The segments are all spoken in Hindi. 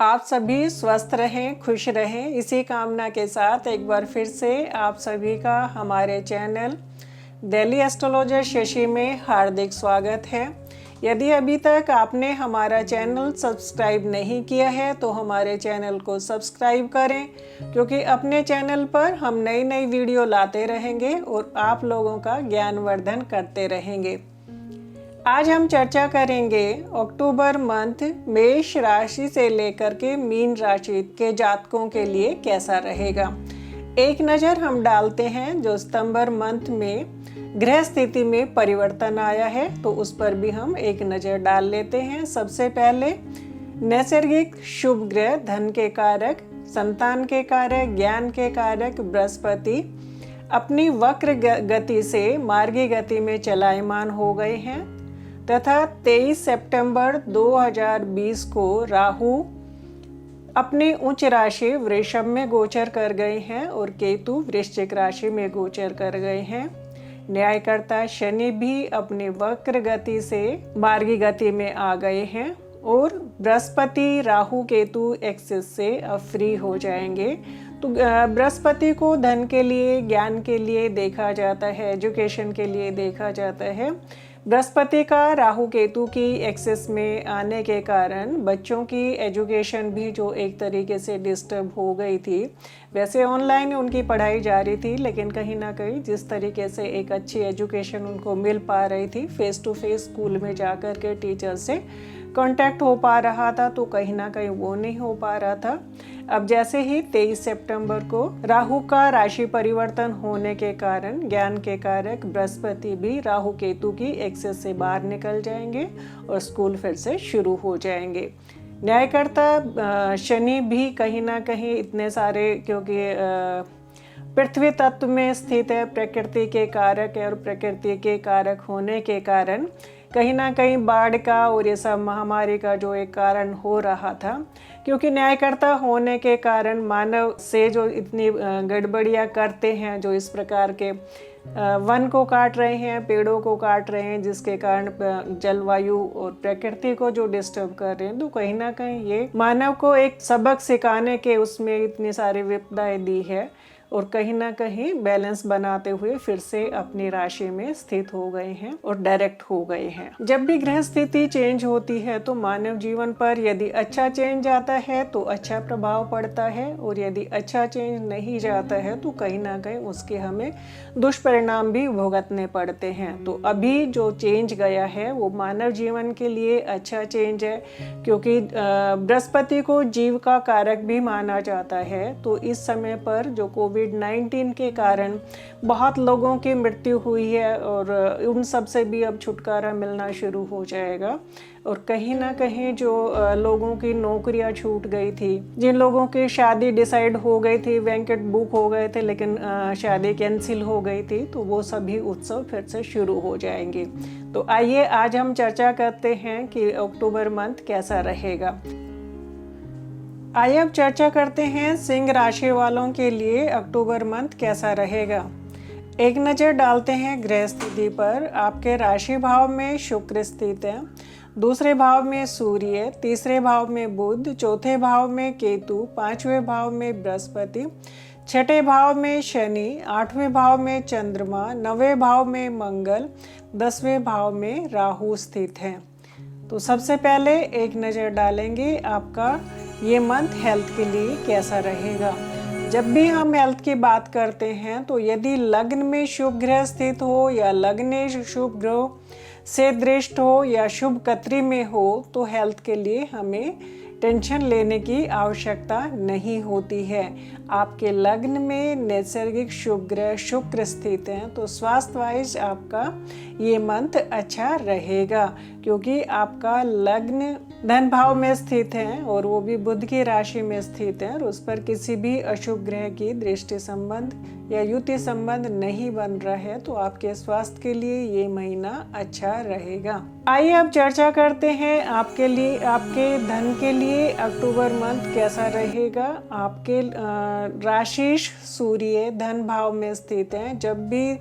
आप सभी स्वस्थ रहें, खुश रहें, इसी कामना के साथ एक बार फिर से आप सभी का हमारे चैनल डेली एस्ट्रोलॉजर शशि में हार्दिक स्वागत है। यदि अभी तक आपने हमारा चैनल सब्सक्राइब नहीं किया है तो हमारे चैनल को सब्सक्राइब करें, क्योंकि अपने चैनल पर हम नई नई वीडियो लाते रहेंगे और आप लोगों का ज्ञानवर्धन करते रहेंगे। आज हम चर्चा करेंगे अक्टूबर मंथ मेष राशि से लेकर के मीन राशि के जातकों के लिए कैसा रहेगा। एक नज़र हम डालते हैं जो सितंबर मंथ में ग्रह स्थिति में परिवर्तन आया है, तो उस पर भी हम एक नज़र डाल लेते हैं। सबसे पहले नैसर्गिक शुभ ग्रह, धन के कारक, संतान के कारक, ज्ञान के कारक बृहस्पति अपनी वक्र गति से मार्गी गति में चलायमान हो गए हैं तथा 23 सितंबर 2020 को राहु अपनी उच्च राशि वृषभ में गोचर कर गए हैं और केतु वृश्चिक राशि में गोचर कर गए हैं। न्यायकर्ता शनि भी अपनी वक्र गति से मार्गी गति में आ गए हैं और बृहस्पति राहु केतु एक्सिस से अब फ्री हो जाएंगे। तो बृहस्पति को धन के लिए, ज्ञान के लिए देखा जाता है, एजुकेशन के लिए देखा जाता है। बृहस्पति का राहु केतु की एक्सेस में आने के कारण बच्चों की एजुकेशन भी जो एक तरीके से डिस्टर्ब हो गई थी, वैसे ऑनलाइन उनकी पढ़ाई जारी थी, लेकिन कहीं ना कहीं जिस तरीके से एक अच्छी एजुकेशन उनको मिल पा रही थी, फेस टू फेस स्कूल में जाकर के टीचर से कांटेक्ट हो पा रहा था, तो कहीं ना कहीं वो नहीं हो पा रहा था। अब जैसे ही 23 सितंबर को राहु का राशि परिवर्तन होने के कारण ज्ञान के कारक बृहस्पति भी राहु केतु की एक्सेस से बाहर निकल जाएंगे और स्कूल फिर से शुरू हो जाएंगे। न्यायकर्ता शनि भी कहीं ना कहीं इतने सारे, क्योंकि पृथ्वी तत्व में स्थित है, प्रकृति के कारक है और प्रकृति के कारक होने के कारण कहीं ना कहीं बाढ़ का और ये सब महामारी का जो एक कारण हो रहा था, क्योंकि न्यायकर्ता होने के कारण मानव से जो इतनी गड़बड़ियाँ करते हैं, जो इस प्रकार के वन को काट रहे हैं, पेड़ों को काट रहे हैं, जिसके कारण जलवायु और प्रकृति को जो डिस्टर्ब कर रहे हैं, तो कहीं ना कहीं ये मानव को एक सबक सिखाने के उसमें इतनी सारी विपदाएं दी है और कहीं ना कहीं बैलेंस बनाते हुए फिर से अपनी राशि में स्थित हो गए हैं और डायरेक्ट हो गए हैं। जब भी ग्रह स्थिति चेंज होती है तो मानव जीवन पर यदि अच्छा चेंज आता है तो अच्छा प्रभाव पड़ता है, और यदि अच्छा चेंज नहीं जाता है तो कहीं ना कहीं उसके हमें दुष्परिणाम भी भुगतने पड़ते हैं। तो अभी जो चेंज गया है वो मानव जीवन के लिए अच्छा चेंज है, क्योंकि बृहस्पति को जीव का कारक भी माना जाता है। तो इस समय पर जो कोविड-19 के कारण बहुत लोगों की मृत्यु हुई है और उन सब से भी अब छुटकारा मिलना शुरू हो जाएगा। और कहीं ना कहीं जो लोगों की नौकरियां छूट गई थी, जिन लोगों की शादी डिसाइड हो गई थी, बैंकेट बुक हो गए थे लेकिन शादी कैंसिल हो गई थी, तो वो सभी उत्सव फिर से शुरू हो जाएंगे। तो आइए आज हम चर्चा करते हैं कि अक्टूबर मंथ कैसा रहेगा। आइए अब चर्चा करते हैं सिंह राशि वालों के लिए अक्टूबर मंथ कैसा रहेगा। एक नज़र डालते हैं ग्रह स्थिति पर। आपके राशि भाव में शुक्र स्थित है, दूसरे भाव में सूर्य, तीसरे भाव में बुध, चौथे भाव में केतु, पांचवें भाव में बृहस्पति, छठे भाव में शनि, आठवें भाव में चंद्रमा, नवें भाव में मंगल, 10वें भाव में राहु स्थित है। तो सबसे पहले एक नज़र डालेंगे आपका ये मंथ हेल्थ के लिए कैसा रहेगा। जब भी हम हेल्थ की बात करते हैं तो यदि लग्न में शुभ ग्रह स्थित हो या लग्न शुभ ग्रह से दृष्ट हो या शुभ कत्री में हो तो हेल्थ के लिए हमें टेंशन लेने की आवश्यकता नहीं होती है। आपके लग्न में नैसर्गिक शुभ ग्रह शुक्र स्थित हैं, तो स्वास्थ्य वाइज आपका ये मंथ अच्छा रहेगा, क्योंकि आपका लग्न धन भाव में स्थित है और वो भी बुध की राशि में स्थित है और उस पर किसी भी अशुभ ग्रह की दृष्टि संबंध या युति संबंध नहीं बन रहा है, तो आपके स्वास्थ्य के लिए ये महीना अच्छा रहेगा। आइए अब चर्चा करते हैं आपके लिए, आपके धन के लिए अक्टूबर मंथ कैसा रहेगा। आपके राशि सूर्य धन भाव में स्थित है। जब भी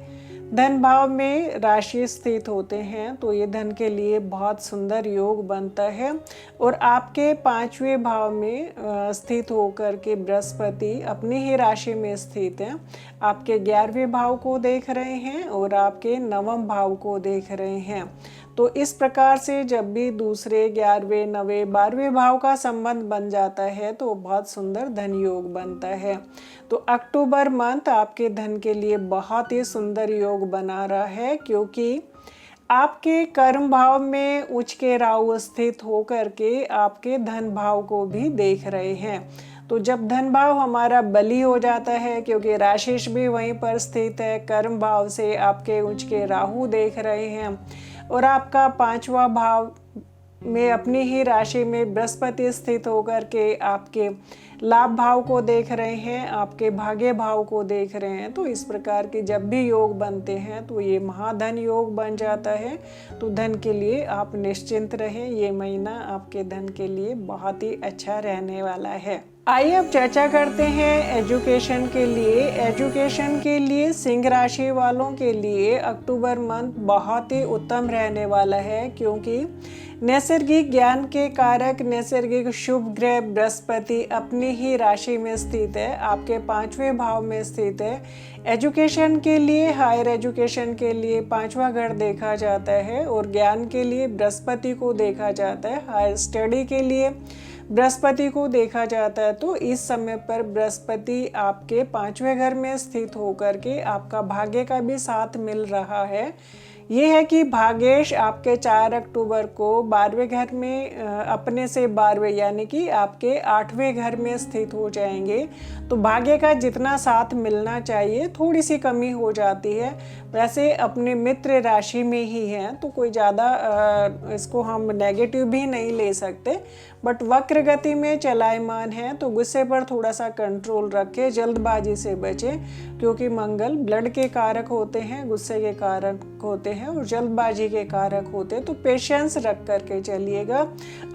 धन भाव में राशि स्थित होते हैं तो ये धन के लिए बहुत सुंदर योग बनता है। और आपके 5वें भाव में स्थित होकर के बृहस्पति अपनी ही राशि में स्थित है, आपके 11वें भाव को देख रहे हैं और आपके 9वें भाव को देख रहे हैं। तो इस प्रकार से जब भी दूसरे, 11वें, 9वें, 12वें भाव का संबंध बन जाता है तो बहुत सुंदर धन योग बनता है। तो अक्टूबर मंथ आपके धन के लिए बहुत ही सुंदर योग बना रहा है, क्योंकि आपके कर्म भाव में उच्च के राहु स्थित होकर के आपके धन भाव को भी देख रहे हैं। तो जब धन भाव हमारा बली हो जाता है, क्योंकि राशिश भी वहीं पर स्थित है, कर्म भाव से आपके उच्च के राहु देख रहे हैं और आपका 5वां भाव में अपनी ही राशि में बृहस्पति स्थित होकर के आपके लाभ भाव को देख रहे हैं, आपके भाग्य भाव को देख रहे हैं। तो इस प्रकार के जब भी योग बनते हैं तो ये महाधन योग बन जाता है। तो धन के लिए आप निश्चिंत रहें, ये महीना आपके धन के लिए बहुत ही अच्छा रहने वाला है। आइए अब चर्चा करते हैं एजुकेशन के लिए। एजुकेशन के लिए सिंह राशि वालों के लिए अक्टूबर मंथ बहुत ही उत्तम रहने वाला है, क्योंकि नैसर्गिक ज्ञान के कारक नैसर्गिक शुभ ग्रह बृहस्पति अपनी ही राशि में स्थित है, आपके 5वें भाव में स्थित है। एजुकेशन के लिए, हायर एजुकेशन के लिए 5वां घर देखा जाता है और ज्ञान के लिए बृहस्पति को देखा जाता है, हायर स्टडी के लिए बृहस्पति को देखा जाता है। तो इस समय पर बृहस्पति आपके 5वें घर में स्थित होकर के आपका भाग्य का भी साथ मिल रहा है। ये है कि भाग्येश आपके 4 अक्टूबर को 12वें घर में अपने से 12वें यानी कि आपके 8वें घर में स्थित हो जाएंगे। तो भाग्य का जितना साथ मिलना चाहिए थोड़ी सी कमी हो जाती है। वैसे अपने मित्र राशि में ही हैं तो कोई ज़्यादा इसको हम नेगेटिव भी नहीं ले सकते, बट वक्र गति में चलायमान है तो गुस्से पर थोड़ा सा कंट्रोल रखें, जल्दबाजी से बचें, क्योंकि मंगल ब्लड के कारक होते हैं, गुस्से के कारक होते हैं और जल्दबाजी के कारक होते हैं। तो पेशेंस रख करके चलिएगा।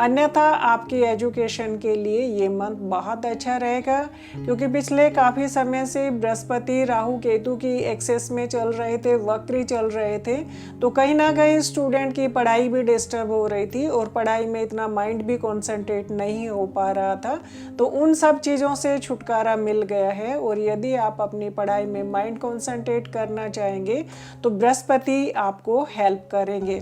अन्यथा आपकी एजुकेशन के लिए ये मंथ बहुत अच्छा रहेगा, क्योंकि पिछले काफ़ी समय से बृहस्पति राहु केतु की एक्सेस में चल रहे थे, वक्री चल रहे थे। तो कहीं ना कहीं स्टूडेंट की पढ़ाई भी डिस्टर्ब हो रही थी और पढ़ाई में इतना माइंड भी कॉन्सेंट्रेट नहीं हो पा रहा था। तो उन सब चीज़ों से छुटकारा मिल गया है और यदि आप अपनी पढ़ाई में माइंड कॉन्सेंट्रेट करना चाहेंगे तो बृहस्पति आपको हेल्प करेंगे।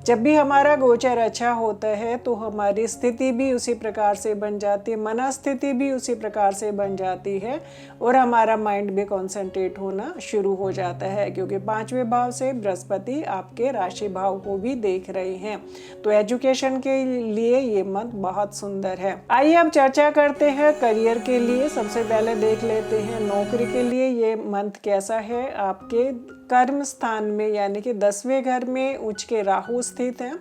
जब भी हमारा गोचर अच्छा होता है तो हमारी स्थिति भी उसी प्रकार से बन जाती है, मनस्थिति भी उसी प्रकार से बन जाती है और हमारा माइंड भी कॉन्सेंट्रेट होना शुरू हो जाता है, क्योंकि 5वें भाव से बृहस्पति आपके राशि भाव को भी देख रहे हैं। तो एजुकेशन के लिए ये मंथ बहुत सुंदर है। आइए अब चर्चा करते हैं करियर के लिए। सबसे पहले देख लेते हैं नौकरी के लिए ये मंथ कैसा है। आपके कर्म स्थान में यानी कि 10वें घर में उच्च के राहु स्थित हैं।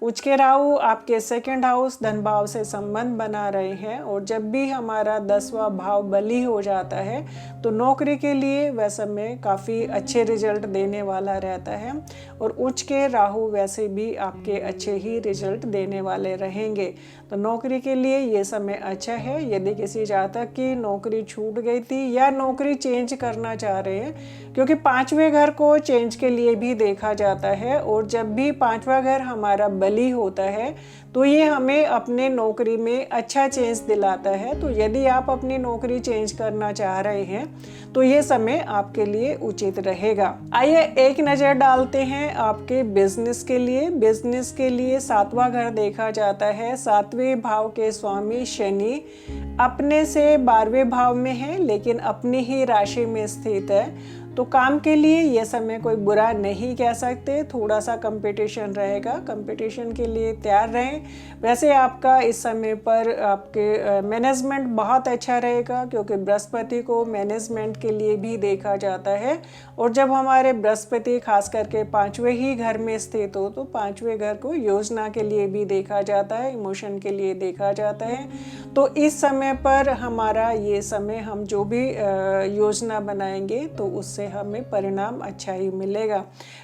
उच्च के राहु आपके 2nd हाउस धन भाव से संबंध बना रहे हैं और जब भी हमारा 10वां भाव बली हो जाता है तो नौकरी के लिए वह समय काफ़ी अच्छे रिजल्ट देने वाला रहता है और उच्च के राहु वैसे भी आपके अच्छे ही रिजल्ट देने वाले रहेंगे। तो नौकरी के लिए ये समय अच्छा है। यदि किसी जातक की नौकरी छूट गई थी या नौकरी चेंज करना चाह रहे हैं, क्योंकि 5वें घर को चेंज के लिए भी देखा जाता है और जब भी 5वां घर हमारा बली होता है तो ये हमें अपने नौकरी में अच्छा चेंज दिलाता है। तो यदि आप अपनी नौकरी चेंज करना चाह रहे हैं तो ये समय आपके लिए उचित रहेगा। आइए एक नज़र डालते हैं आपके बिजनेस के लिए। बिजनेस के लिए 7वां घर देखा जाता है। 7वें भाव के स्वामी शनि अपने से 12वें भाव में है, लेकिन अपनी ही राशि में स्थित है। तो काम के लिए यह समय कोई बुरा नहीं कह सकते। थोड़ा सा कंपटीशन रहेगा, कंपटीशन के लिए तैयार रहें। वैसे आपका इस समय पर आपके मैनेजमेंट बहुत अच्छा रहेगा, क्योंकि बृहस्पति को मैनेजमेंट के लिए भी देखा जाता है और जब हमारे बृहस्पति खास करके 5वें ही घर में स्थित हो तो 5वें घर को योजना के लिए भी देखा जाता है, इमोशन के लिए देखा जाता है। तो इस समय पर हमारा ये समय हम जो भी योजना बनाएंगे तो उससे हमें परिणाम अच्छा ही मिलेगा,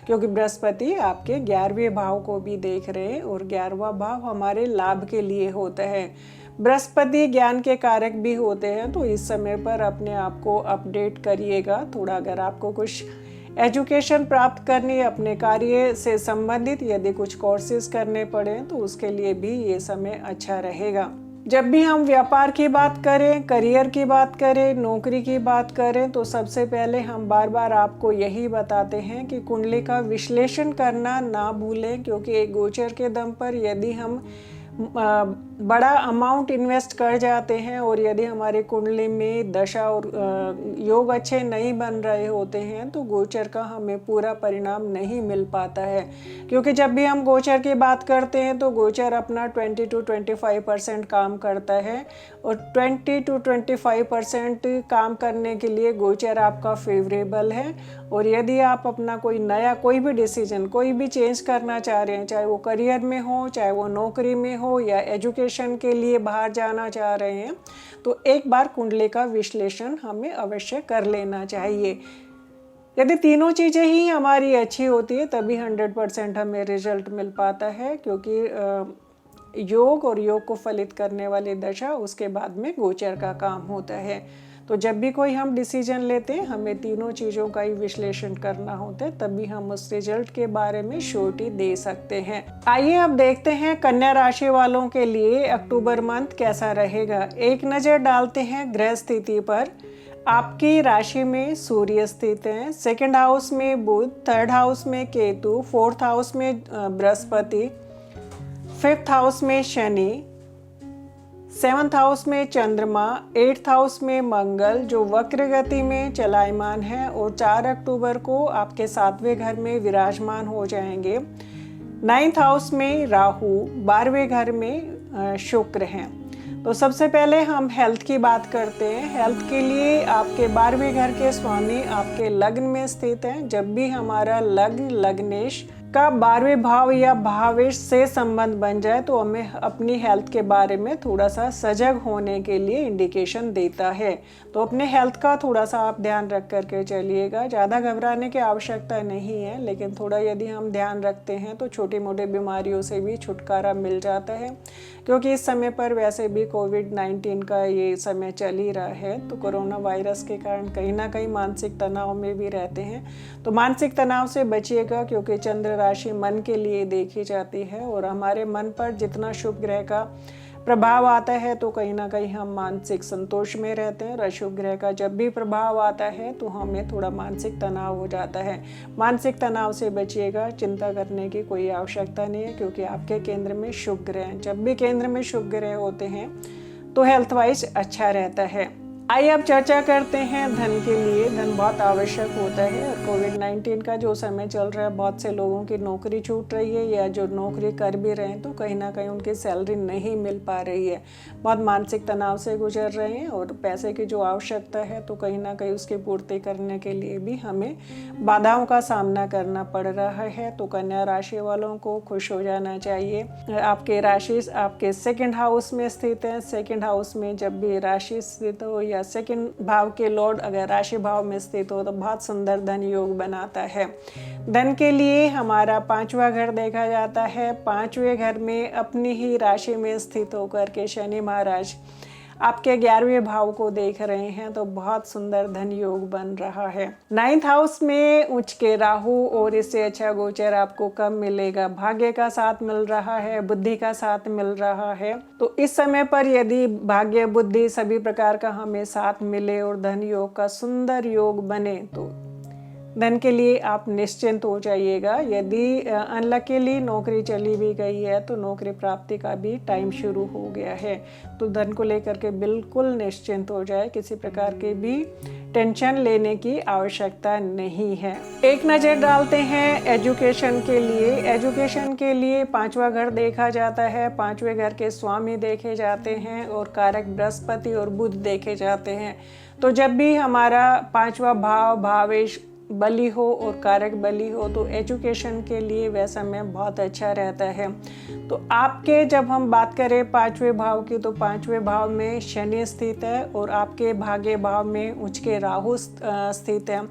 क्योंकि बृहस्पति आपके 11वें भाव को भी देख रहे हैं और 11वां भाव हमारे लाभ के लिए होता है। बृहस्पति ज्ञान के कारक भी होते हैं। तो इस समय पर अपने आप को अपडेट करिएगा। थोड़ा अगर आपको कुछ एजुकेशन प्राप्त करनी, अपने कार्य से संबंधित यदि कुछ कोर्सेज करने पड़े तो उसके लिए भी ये समय अच्छा रहेगा। जब भी हम व्यापार की बात करें, करियर की बात करें, नौकरी की बात करें तो सबसे पहले हम बार बार आपको यही बताते हैं कि कुंडली का विश्लेषण करना ना भूलें, क्योंकि एक गोचर के दम पर यदि हम बड़ा अमाउंट इन्वेस्ट कर जाते हैं और यदि हमारे कुंडली में दशा और योग अच्छे नहीं बन रहे होते हैं तो गोचर का हमें पूरा परिणाम नहीं मिल पाता है। क्योंकि जब भी हम गोचर की बात करते हैं तो गोचर अपना 20 to 25% काम करता है और 20 to 25% काम करने के लिए गोचर आपका फेवरेबल है। और यदि आप अपना कोई नया कोई भी डिसीजन, कोई भी चेंज करना चाह रहे हैं, चाहे वो करियर में हो, चाहे वो नौकरी में हो या एजुकेशन के लिए बाहर जाना चाह रहे हैं, तो एक बार कुंडली का विश्लेषण हमें अवश्य कर लेना चाहिए। यदि तीनों चीज़ें ही हमारी अच्छी होती है तभी 100% हमें रिजल्ट मिल पाता है, क्योंकि योग और योग को फलित करने वाली दशा उसके बाद में गोचर का काम होता है। तो जब भी कोई हम डिसीजन लेते हैं हमें तीनों चीज़ों का ही विश्लेषण करना होता है, तभी हम उस रिजल्ट के बारे में श्योरिटी दे सकते हैं। आइए अब देखते हैं कन्या राशि वालों के लिए अक्टूबर मंथ कैसा रहेगा। एक नज़र डालते हैं ग्रह स्थिति पर। आपकी राशि में सूर्य स्थित हैं, सेकंड हाउस में बुध, थर्ड हाउस में केतु, फोर्थ हाउस में बृहस्पति, फिफ्थ हाउस में शनि, सेवंथ हाउस में चंद्रमा, एट्थ हाउस में मंगल जो वक्र गति में चलायमान है और 4 अक्टूबर को आपके 7वें घर में विराजमान हो जाएंगे। नाइन्थ हाउस में राहु, 12वें घर में शुक्र हैं। तो सबसे पहले हम हेल्थ की बात करते हैं। हेल्थ के लिए आपके 12वें घर के स्वामी आपके लग्न में स्थित हैं। जब भी हमारा लग्न, लग्नेश का 12वें भाव या भावेश से संबंध बन जाए तो हमें अपनी हेल्थ के बारे में थोड़ा सा सजग होने के लिए इंडिकेशन देता है। तो अपने हेल्थ का थोड़ा सा आप ध्यान रख करके चलिएगा। ज़्यादा घबराने की आवश्यकता नहीं है, लेकिन थोड़ा यदि हम ध्यान रखते हैं तो छोटी मोटी बीमारियों से भी छुटकारा मिल जाता है। क्योंकि इस समय पर वैसे भी कोविड-19 का ये समय चल ही रहा है, तो कोरोना वायरस के कारण कहीं ना कहीं मानसिक तनाव में भी रहते हैं। तो मानसिक तनाव से बचिएगा, क्योंकि चंद्र राशि मन के लिए देखी जाती है और हमारे मन पर जितना शुभ ग्रह का प्रभाव आता है तो कहीं ना कहीं हम मानसिक संतोष में रहते हैं। और अशुभ ग्रह का जब भी प्रभाव आता है तो हमें थोड़ा मानसिक तनाव हो जाता है। मानसिक तनाव से बचिएगा, चिंता करने की कोई आवश्यकता नहीं है, क्योंकि आपके केंद्र में शुभ ग्रह हैं। जब भी केंद्र में शुभ ग्रह होते हैं तो हेल्थ वाइज अच्छा रहता है। आइए अब चर्चा करते हैं धन के लिए। धन बहुत आवश्यक होता है और कोविड-19 का जो समय चल रहा है, बहुत से लोगों की नौकरी छूट रही है या जो नौकरी कर भी रहे हैं तो कहीं ना कहीं उनकी सैलरी नहीं मिल पा रही है। बहुत मानसिक तनाव से गुजर रहे हैं और पैसे की जो आवश्यकता है तो कहीं ना कहीं उसकी पूर्ति करने के लिए भी हमें बाधाओं का सामना करना पड़ रहा है। तो कन्या राशि वालों को खुश हो जाना चाहिए। आपके राशि आपके सेकेंड हाउस में स्थित है। सेकेंड हाउस में जब भी राशि स्थित हो या सेकंड भाव के लॉर्ड अगर राशि भाव में स्थित हो तो बहुत सुंदर धन योग बनाता है। धन के लिए हमारा 5वां घर देखा जाता है। 5वें घर में अपनी ही राशि में स्थित होकर के शनि महाराज आपके 11वें भाव को देख रहे हैं, तो बहुत सुंदर धन योग बन रहा है। 9th हाउस में उच्च के राहु, और इससे अच्छा गोचर आपको कब मिलेगा। भाग्य का साथ मिल रहा है, बुद्धि का साथ मिल रहा है। तो इस समय पर यदि भाग्य, बुद्धि सभी प्रकार का हमें साथ मिले और धन योग का सुंदर योग बने तो धन के लिए आप निश्चिंत हो जाइएगा। यदि अनलकीली नौकरी चली भी गई है तो नौकरी प्राप्ति का भी टाइम शुरू हो गया है। तो धन को लेकर के बिल्कुल निश्चिंत हो जाए, किसी प्रकार के भी टेंशन लेने की आवश्यकता नहीं है। एक नज़र डालते हैं एजुकेशन के लिए। एजुकेशन के लिए 5वां घर देखा जाता है। 5वें घर के स्वामी देखे जाते हैं और कारक बृहस्पति और बुध देखे जाते हैं। तो जब भी हमारा 5वां भाव भावेश बली हो और कारक बली हो तो एजुकेशन के लिए वह समय बहुत अच्छा रहता है। तो आपके जब हम बात करें 5वें भाव की, तो 5वें भाव में शनि स्थित है और आपके भाग्य भाव में उच्च के राहु स्थित है।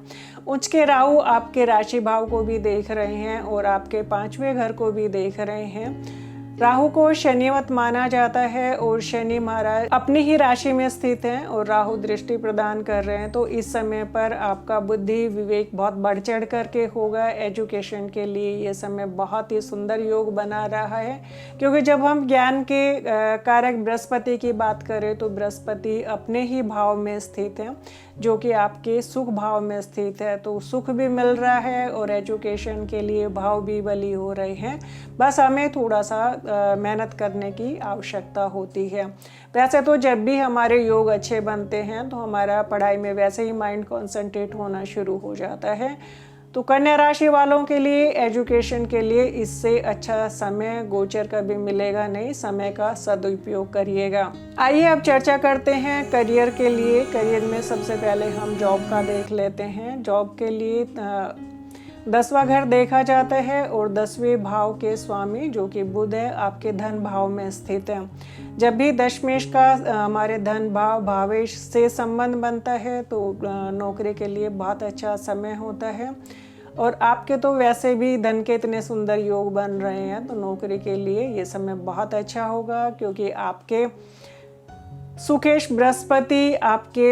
उच्च के राहु आपके राशि भाव को भी देख रहे हैं और आपके 5वें घर को भी देख रहे हैं। राहु को शनिवत माना जाता है और शनि महाराज अपनी ही राशि में स्थित हैं और राहु दृष्टि प्रदान कर रहे हैं। तो इस समय पर आपका बुद्धि विवेक बहुत बढ़ चढ़ करके होगा। एजुकेशन के लिए ये समय बहुत ही सुंदर योग बना रहा है, क्योंकि जब हम ज्ञान के कारक बृहस्पति की बात करें तो बृहस्पति अपने ही भाव में स्थित है, जो कि आपके सुख भाव में स्थित है। तो सुख भी मिल रहा है और एजुकेशन के लिए भाव भी बली हो रहे हैं। बस हमें थोड़ा सा मेहनत करने की आवश्यकता होती है। वैसे तो जब भी हमारे योग अच्छे बनते हैं तो हमारा पढ़ाई में वैसे ही माइंड कॉन्सेंट्रेट होना शुरू हो जाता है। तो कन्या राशि वालों के लिए एजुकेशन के लिए इससे अच्छा समय गोचर कभी मिलेगा नहीं, समय का सदुपयोग करिएगा। आइए अब चर्चा करते हैं करियर के लिए। करियर में सबसे पहले हम जॉब का देख लेते हैं। जॉब के लिए 10वां घर देखा जाता है और 10वें भाव के स्वामी जो कि बुध है आपके धन भाव में स्थित है। जब भी दशमेश का हमारे धन भाव भावेश से संबंध बनता है तो नौकरी के लिए बहुत अच्छा समय होता है। और आपके तो वैसे भी धन के इतने सुंदर योग बन रहे हैं, तो नौकरी के लिए ये समय बहुत अच्छा होगा, क्योंकि आपके सुकेश बृहस्पति आपके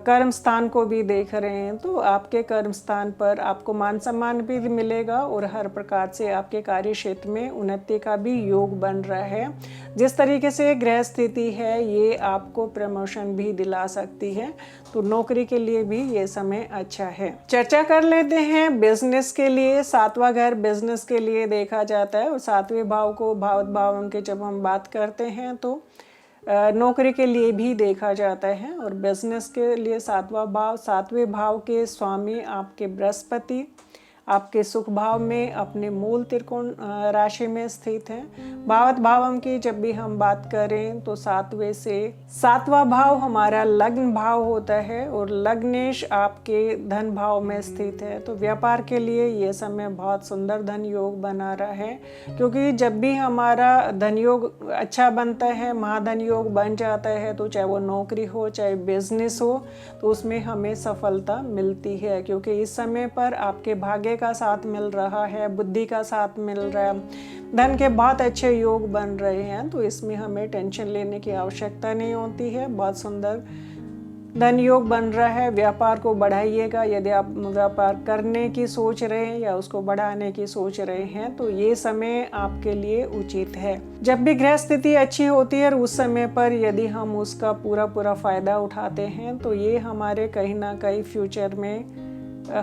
कर्म स्थान को भी देख रहे हैं। तो आपके कर्म स्थान पर आपको मान सम्मान भी मिलेगा और हर प्रकार से आपके कार्य क्षेत्र में उन्नति का भी योग बन रहा है। जिस तरीके से ग्रह स्थिति है ये आपको प्रमोशन भी दिला सकती है। तो नौकरी के लिए भी ये समय अच्छा है। चर्चा कर लेते हैं बिजनेस के लिए। 7वां घर बिजनेस के लिए देखा जाता है और 7वें भाव को भावत भावन के जब हम बात करते हैं तो नौकरी के लिए भी देखा जाता है। और बिजनेस के लिए 7वें भाव के स्वामी आपके बृहस्पति आपके सुख भाव में अपने मूल त्रिकोण राशि में स्थित हैं। भावत भावम की जब भी हम बात करें तो 7वें से 7वां भाव हमारा लग्न भाव होता है और लग्नेश आपके धन भाव में स्थित है। तो व्यापार के लिए ये समय बहुत सुंदर धन योग बना रहा है, क्योंकि जब भी हमारा धन योग अच्छा बनता है, महाधन योग बन जाता है, तो चाहे वो नौकरी हो चाहे बिजनेस हो, तो उसमें हमें सफलता मिलती है। क्योंकि इस समय पर आपके भाग्य का साथ मिल रहा है, बुद्धि का साथ मिल रहा है, धन के बहुत अच्छे योग बन रहे हैं। तो इसमें हमें टेंशन लेने की आवश्यकता नहीं होती है। बहुत सुंदर धन योग बन रहा है। व्यापार को बढ़ाइएगा। यदि आप व्यापार करने की सोच रहे हैं या उसको बढ़ाने की सोच रहे हैं तो ये समय आपके लिए उचित है। जब भी ग्रह स्थिति अच्छी होती है और उस समय पर यदि हम उसका पूरा फायदा उठाते हैं तो ये हमारे कहीं ना कहीं फ्यूचर में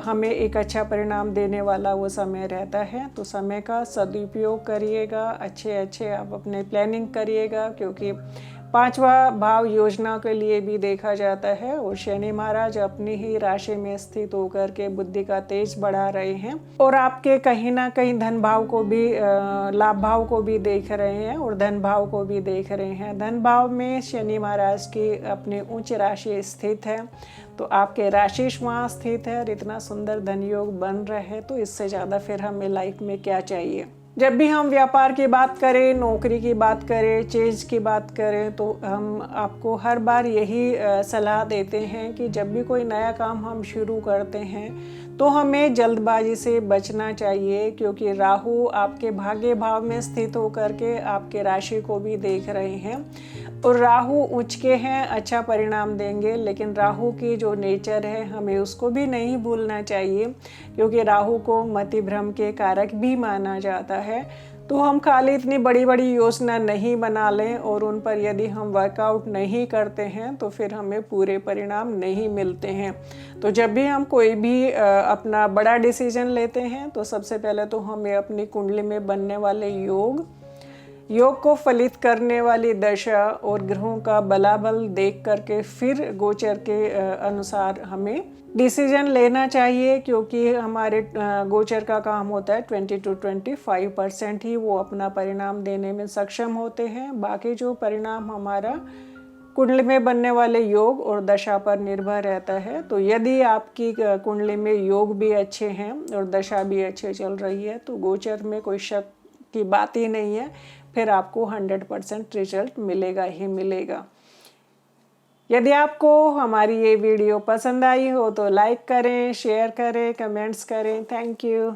हमें एक अच्छा परिणाम देने वाला वो समय रहता है। तो समय का सदुपयोग करिएगा, अच्छे आप अपने प्लानिंग करिएगा, क्योंकि 5वां भाव योजना के लिए भी देखा जाता है और शनि महाराज अपनी ही राशि में स्थित होकर के बुद्धि का तेज बढ़ा रहे हैं और आपके कहीं ना कहीं धन भाव को भी लाभ भाव को भी देख रहे हैं और धन भाव को भी देख रहे हैं। धन भाव में शनि महाराज की अपनी उच्च राशि स्थित है, तो आपके राशि वहाँ स्थित है और इतना सुंदर धन योग बन रहा है। तो इससे ज़्यादा फिर हमें लाइफ में क्या चाहिए। जब भी हम व्यापार की बात करें, नौकरी की बात करें, चेंज की बात करें, तो हम आपको हर बार यही सलाह देते हैं कि जब भी कोई नया काम हम शुरू करते हैं तो हमें जल्दबाजी से बचना चाहिए, क्योंकि राहु आपके भाग्य भाव में स्थित होकर के आपके राशि को भी देख रहे हैं और राहु उच्च के हैं, अच्छा परिणाम देंगे। लेकिन राहु की जो नेचर है हमें उसको भी नहीं भूलना चाहिए, क्योंकि राहु को मति भ्रम के कारक भी माना जाता है। तो हम खाली इतनी बड़ी बड़ी योजना नहीं बना लें और उन पर यदि हम वर्कआउट नहीं करते हैं तो फिर हमें पूरे परिणाम नहीं मिलते हैं। तो जब भी हम कोई भी अपना बड़ा डिसीजन लेते हैं तो सबसे पहले तो हमें अपनी कुंडली में बनने वाले योग को फलित करने वाली दशा और ग्रहों का बलाबल देख करके फिर गोचर के अनुसार हमें डिसीजन लेना चाहिए, क्योंकि हमारे गोचर का काम होता है 20 to 25% ही वो अपना परिणाम देने में सक्षम होते हैं। बाकी जो परिणाम हमारा कुंडली में बनने वाले योग और दशा पर निर्भर रहता है। तो यदि आपकी कुंडली में योग भी अच्छे हैं और दशा भी अच्छे चल रही है तो गोचर में कोई शक की बात ही नहीं है, फिर आपको 100% रिजल्ट मिलेगा ही मिलेगा। यदि आपको हमारी ये वीडियो पसंद आई हो तो लाइक करें, शेयर करें, कमेंट्स करें। Thank you.